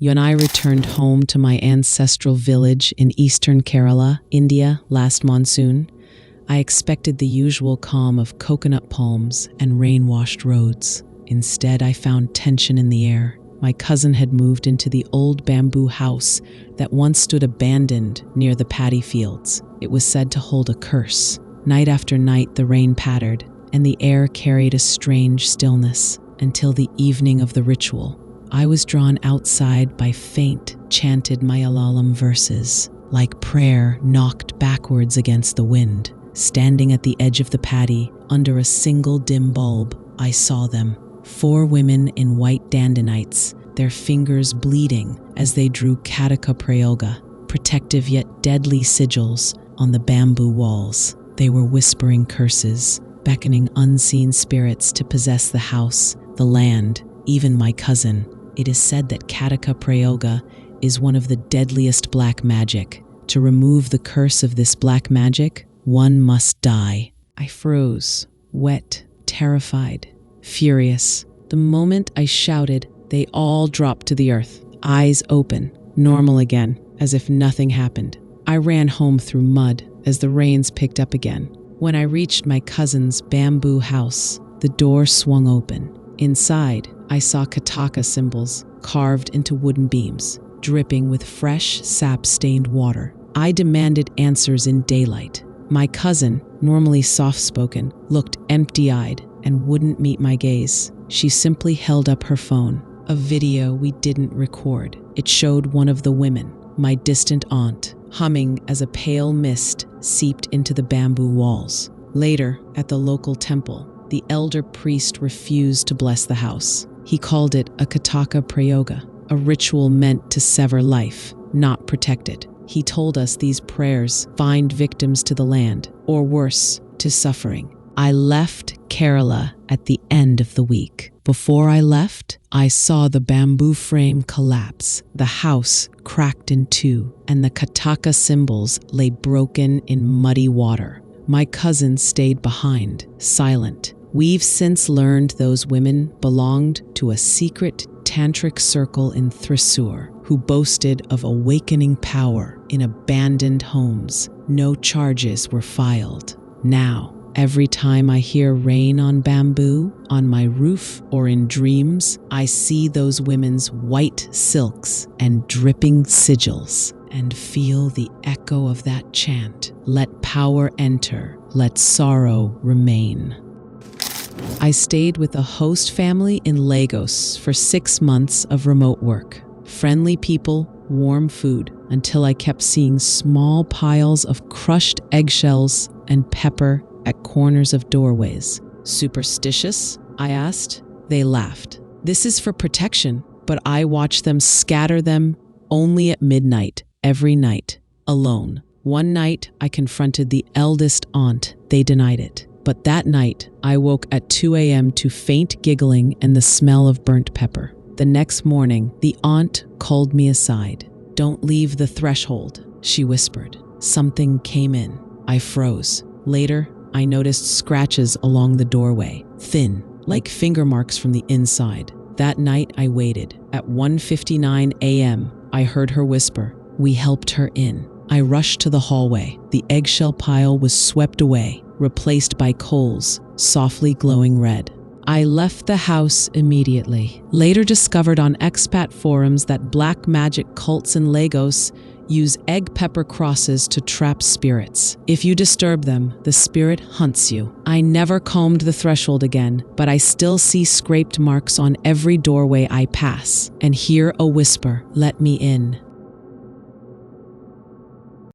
When I returned home to my ancestral village in eastern Kerala, India, last monsoon, I expected the usual calm of coconut palms and rain-washed roads. Instead, I found tension in the air. My cousin had moved into the old bamboo house that once stood abandoned near the paddy fields. It was said to hold a curse. Night after night, the rain pattered, and the air carried a strange stillness until the evening of the ritual. I was drawn outside by faint, chanted Malayalam verses, like prayer knocked backwards against the wind. Standing at the edge of the paddy, under a single dim bulb, I saw them. 4 women in white dandelions, their fingers bleeding as they drew Kataka Prayoga, protective yet deadly sigils on the bamboo walls. They were whispering curses, beckoning unseen spirits to possess the house, the land, even my cousin. It is said that Kataka Prayoga is one of the deadliest black magic. To remove the curse of this black magic, one must die. I froze, wet, terrified, furious. The moment I shouted, they all dropped to the earth, eyes open, normal again, as if nothing happened. I ran home through mud as the rains picked up again. When I reached my cousin's bamboo house, the door swung open. Inside, I saw Kataka symbols carved into wooden beams, dripping with fresh, sap-stained water. I demanded answers in daylight. My cousin, normally soft-spoken, looked empty-eyed and wouldn't meet my gaze. She simply held up her phone, a video we didn't record. It showed one of the women, my distant aunt, humming as a pale mist seeped into the bamboo walls. Later, at the local temple, the elder priest refused to bless the house. He called it a Kataka Prayoga, a ritual meant to sever life, not protect it. He told us these prayers bind victims to the land, or worse, to suffering. I left Kerala at the end of the week. Before I left, I saw the bamboo frame collapse, the house cracked in two, and the Kataka symbols lay broken in muddy water. My cousin stayed behind, silent. We've since learned those women belonged to a secret tantric circle in Thrissur who boasted of awakening power in abandoned homes. No charges were filed. Now, every time I hear rain on bamboo, on my roof, or in dreams, I see those women's white silks and dripping sigils and feel the echo of that chant. Let power enter, let sorrow remain. I stayed with a host family in Lagos for 6 months of remote work. Friendly people, warm food, until I kept seeing small piles of crushed eggshells and pepper at corners of doorways. Superstitious? I asked. They laughed. This is for protection, but I watched them scatter them only at midnight, every night, alone. One night, I confronted the eldest aunt. They denied it. But that night, I woke at 2 a.m. to faint giggling and the smell of burnt pepper. The next morning, the aunt called me aside. "Don't leave the threshold," she whispered. Something came in. I froze. Later, I noticed scratches along the doorway, thin, like finger marks from the inside. That night, I waited. At 1:59 a.m., I heard her whisper. We helped her in. I rushed to the hallway. The eggshell pile was swept away, replaced by coals, softly glowing red. I left the house immediately. Later discovered on expat forums that black magic cults in Lagos use egg pepper crosses to trap spirits. If you disturb them, the spirit hunts you. I never combed the threshold again, but I still see scraped marks on every doorway I pass and hear a whisper, "Let me in."